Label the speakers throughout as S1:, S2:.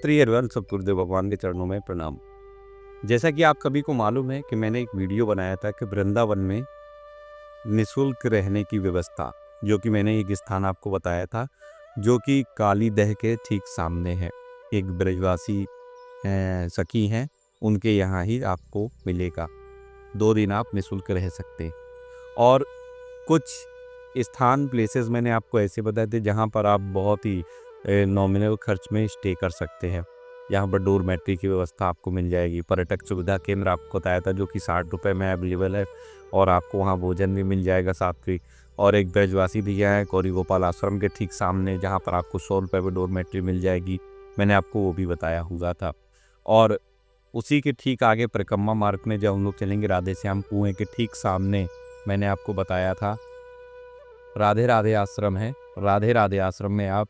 S1: नमस्ते एवरीवन, सब गुरुदेव भगवान के चरणों में प्रणाम। जैसा कि आप सभी को मालूम है कि मैंने एक वीडियो बनाया था कि वृंदावन में निःशुल्क रहने की व्यवस्था, जो कि मैंने एक स्थान आपको बताया था जो कि काली दह के ठीक सामने है। एक ब्रजवासी सखी हैं, उनके यहाँ ही आपको मिलेगा। 2 दिन आप निःशुल्क रह सकते हैं। और कुछ स्थान प्लेसेस मैंने आपको ऐसे बताए थे जहाँ पर आप बहुत ही नॉमिनल खर्च में स्टे कर सकते हैं। यहाँ पर डोरमेट्री की व्यवस्था आपको मिल जाएगी। पर्यटक सुविधा केंद्र आपको बताया था जो कि 60 रुपये में अवेलेबल है, और आपको वहाँ भोजन भी मिल जाएगा सात्विक। और एक ब्रजवासी भैया है गौरी गोपाल आश्रम के ठीक सामने, जहाँ पर आपको 100 रुपये में डोरमेट्री मिल जाएगी। मैंने आपको वो भी बताया हुआ था। और उसी के ठीक आगे परिक्रमा मार्ग में जब हम लोग चलेंगे, राधे श्याम कुएँ के ठीक सामने मैंने आपको बताया था राधे राधे आश्रम है। राधे राधे आश्रम में आप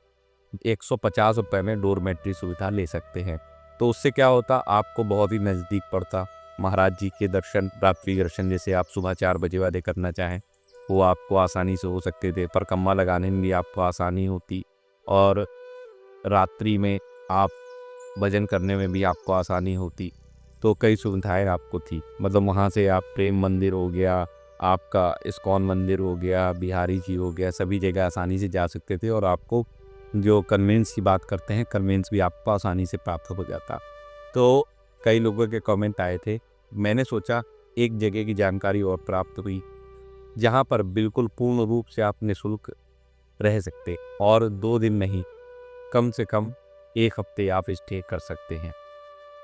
S1: 150 रुपये में डोरमेट्री सुविधा ले सकते हैं। तो उससे क्या होता, आपको बहुत ही नज़दीक पड़ता। महाराज जी के दर्शन, रात्रि दर्शन जैसे आप सुबह 4 बजे वाले करना चाहें वो आपको आसानी से हो सकते थे। परिक्रमा लगाने में भी आपको आसानी होती, और रात्रि में आप भजन करने में भी आपको आसानी होती। तो कई सुविधाएं आपको थी। मतलब वहाँ से आप प्रेम मंदिर हो गया, आपका इस्कॉन मंदिर हो गया, बिहारी जी हो गया, सभी जगह आसानी से जा सकते थे। और आपको जो कन्वेंस की बात करते हैं, कन्वेंस भी आपको आसानी से प्राप्त हो जाता। तो कई लोगों के कमेंट आए थे। मैंने सोचा एक जगह की जानकारी और प्राप्त हुई जहाँ पर बिल्कुल पूर्ण रूप से आप निःशुल्क रह सकते, और 2 दिन नहीं, कम से कम 1 हफ्ते आप स्टे कर सकते हैं।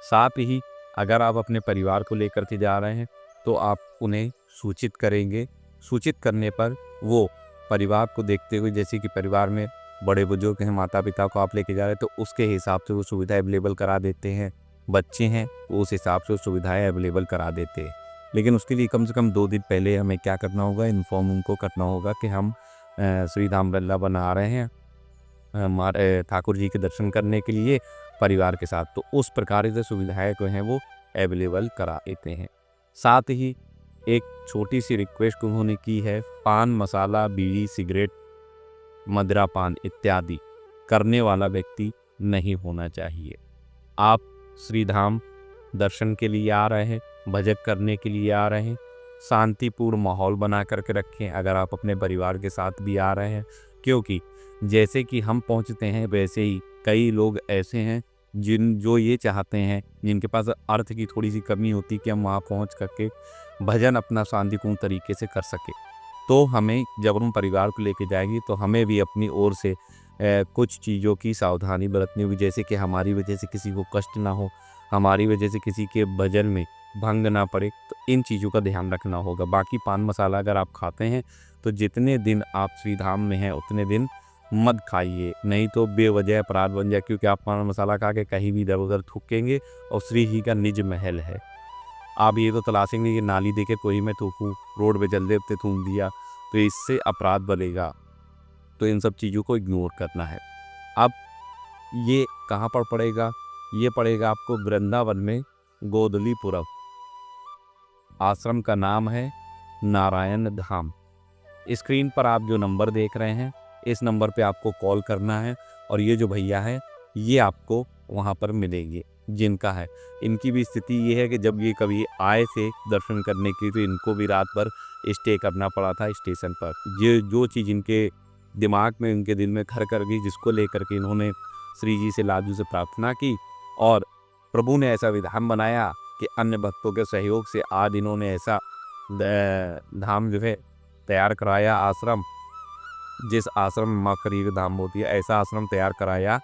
S1: साथ ही अगर आप अपने परिवार को लेकर के जा रहे हैं तो आप उन्हें सूचित करेंगे। सूचित करने पर वो परिवार को देखते हुए, जैसे कि परिवार में बड़े बुजुर्ग हैं, माता पिता को आप लेके जा रहे हैं, तो उसके हिसाब से वो सुविधाएं अवेलेबल करा देते हैं। बच्चे हैं तो उस हिसाब से वो सुविधाएं अवेलेबल करा देते हैं। लेकिन उसके लिए कम से कम 2 दिन पहले हमें क्या करना होगा, इन्फॉर्म उनको करना होगा कि हम श्री धाम वृंदावन आ रहे हैं हमारे ठाकुर जी के दर्शन करने के लिए परिवार के साथ। तो उस प्रकार से सुविधाएं जो हैं वो अवेलेबल करा देते हैं। साथ ही एक छोटी सी रिक्वेस्ट उन्होंने की है, पान मसाला, बीड़ी, सिगरेट, मदिरा पान इत्यादि करने वाला व्यक्ति नहीं होना चाहिए। आप श्री धाम दर्शन के लिए आ रहे हैं, भजन करने के लिए आ रहे हैं, शांतिपूर्ण माहौल बना करके रखें अगर आप अपने परिवार के साथ भी आ रहे हैं। क्योंकि जैसे कि हम पहुंचते हैं वैसे ही कई लोग ऐसे हैं जो ये चाहते हैं, जिनके पास अर्थ की थोड़ी सी कमी होती कि हम वहाँ पहुँच करके भजन अपना शांतिपूर्ण तरीके से कर सके। तो हमें जब हम परिवार को लेके जाएंगे तो हमें भी अपनी ओर से कुछ चीज़ों की सावधानी बरतनी होगी, जैसे कि हमारी वजह से किसी को कष्ट ना हो, हमारी वजह से किसी के भजन में भंग ना पड़े। तो इन चीज़ों का ध्यान रखना होगा। बाकी पान मसाला अगर आप खाते हैं तो जितने दिन आप श्री धाम में हैं उतने दिन मत खाइए, नहीं तो बेवजह अपराध बन जाए। क्योंकि आप पान मसाला खा के कहीं भी इधर उधर थूकेंगे, और श्री जी का निज महल है। आप ये तो तलाशेंगे कि नाली देखे कोई मैं थूकूं, रोड पे जल्दे पे थूक दिया, तो इससे अपराध बढ़ेगा। तो इन सब चीज़ों को इग्नोर करना है। अब ये कहाँ पर पड़ेगा? ये पड़ेगा आपको वृंदावन में गोदलीपुरम। आश्रम का नाम है नारायण धाम। स्क्रीन पर आप जो नंबर देख रहे हैं, इस नंबर पे आपको कॉल करना है, और ये जो भैया हैं ये आपको वहाँ पर मिलेंगे। जिनका है, इनकी भी स्थिति ये है कि जब ये कभी आए थे दर्शन करने के लिए तो इनको भी रात भर स्टे करना पड़ा था स्टेशन पर। ये जो चीज़ इनके दिमाग में, इनके दिल में घर कर गई, जिसको लेकर के इन्होंने श्री जी से, लाजू से प्रार्थना की, और प्रभु ने ऐसा विधान बनाया कि अन्य भक्तों के सहयोग से आज इन्होंने ऐसा धाम जो है तैयार कराया। आश्रम, जिस आश्रम में माँ करीब धाम होती है, ऐसा आश्रम तैयार कराया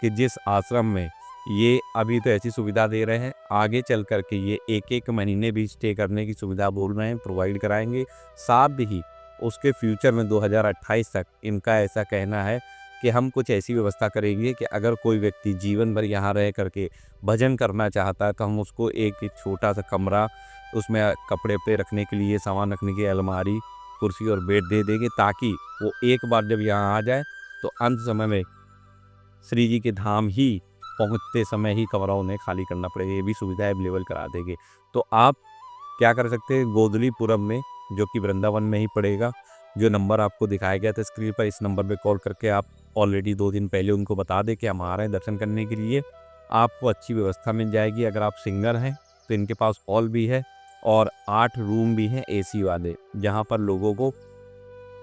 S1: कि जिस आश्रम में ये अभी तो ऐसी सुविधा दे रहे हैं, आगे चल कर के ये 1-1 महीने भी स्टे करने की सुविधा बोल रहे हैं, प्रोवाइड कराएंगे। साथ ही उसके फ्यूचर में 2028 तक इनका ऐसा कहना है कि हम कुछ ऐसी व्यवस्था करेंगे कि अगर कोई व्यक्ति जीवन भर यहाँ रह करके भजन करना चाहता है तो हम उसको एक छोटा सा कमरा, उसमें कपड़े पे रखने के लिए, सामान रखने की अलमारी, कुर्सी और बेड दे देंगे, ताकि वो एक बार जब यहाँ आ जाए तो अंत समय में श्री जी के धाम ही पहुँचते समय ही कमरा उन्हें खाली करना पड़ेगा। ये भी सुविधा अवेलेबल करा देंगे। तो आप क्या कर सकते हैं, गोदलीपुरम में, जो कि वृंदावन में ही पड़ेगा, जो नंबर आपको दिखाया गया था स्क्रीन पर, इस नंबर पे कॉल करके आप ऑलरेडी 2 दिन पहले उनको बता दें कि हम आ रहे हैं दर्शन करने के लिए। आपको अच्छी व्यवस्था मिल जाएगी। अगर आप सिंगर हैं तो इनके पास हॉल भी है और 8 रूम भी हैं एसी वाले, जहाँ पर लोगों को,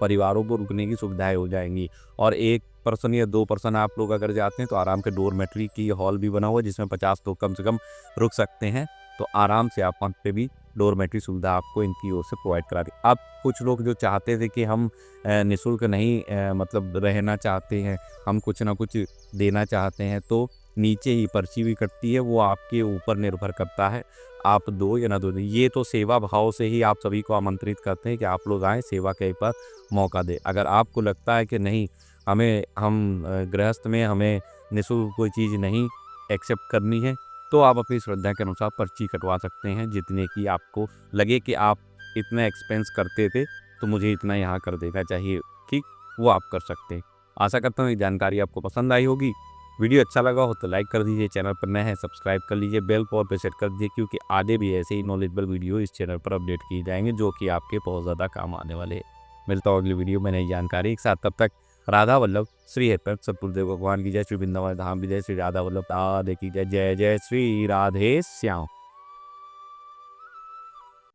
S1: परिवारों को रुकने की सुविधाएं हो जाएंगी। और 1 पर्सन या 2 पर्सन आप लोग अगर जाते हैं तो आराम के डोरमेट्री की हॉल भी बना हुआ है, जिसमें 50 लोग कम से कम रुक सकते हैं। तो आराम से आप वहाँ पे भी डोरमेट्री सुविधा आपको इनकी ओर से प्रोवाइड करा दी। अब कुछ लोग जो चाहते थे कि हम निःशुल्क नहीं मतलब रहना चाहते हैं, हम कुछ ना कुछ देना चाहते हैं, तो नीचे ही पर्ची भी कटती है, वो आपके ऊपर निर्भर करता है, आप दो या ना दो। ये तो सेवा भाव से ही आप सभी को आमंत्रित करते हैं कि आप लोग आएँ, सेवा के पर मौका दें। अगर आपको लगता है कि नहीं, हम गृहस्थ में हमें निःशुल्क कोई चीज़ नहीं एक्सेप्ट करनी है, तो आप अपनी श्रद्धा के अनुसार पर्ची कटवा सकते हैं, जितने की आपको लगे कि आप इतना एक्सपेंस करते थे तो मुझे इतना यहाँ कर देना चाहिए, ठीक, वो आप कर सकते हैं। आशा करता हूँ ये जानकारी आपको पसंद आई होगी। वीडियो अच्छा लगा हो तो लाइक कर दीजिए, चैनल पर नए हैं सब्सक्राइब कर लीजिए, बेल पर पे सेट कर दीजिए, क्योंकि आगे भी ऐसे ही नॉलेजेबल वीडियो इस चैनल पर अपडेट किए जाएंगे, जो कि आपके बहुत ज़्यादा काम आने वाले हैं। मिलता हूँ अगली वीडियो में नई जानकारी के साथ, तब तक राधा वल्लभ श्री हरिपद सतगुरुदेव भगवान की जय, श्री वृंदावन धाम की जय, श्री राधा वल्लभ राधे की जय, जय जय श्री राधे श्याम।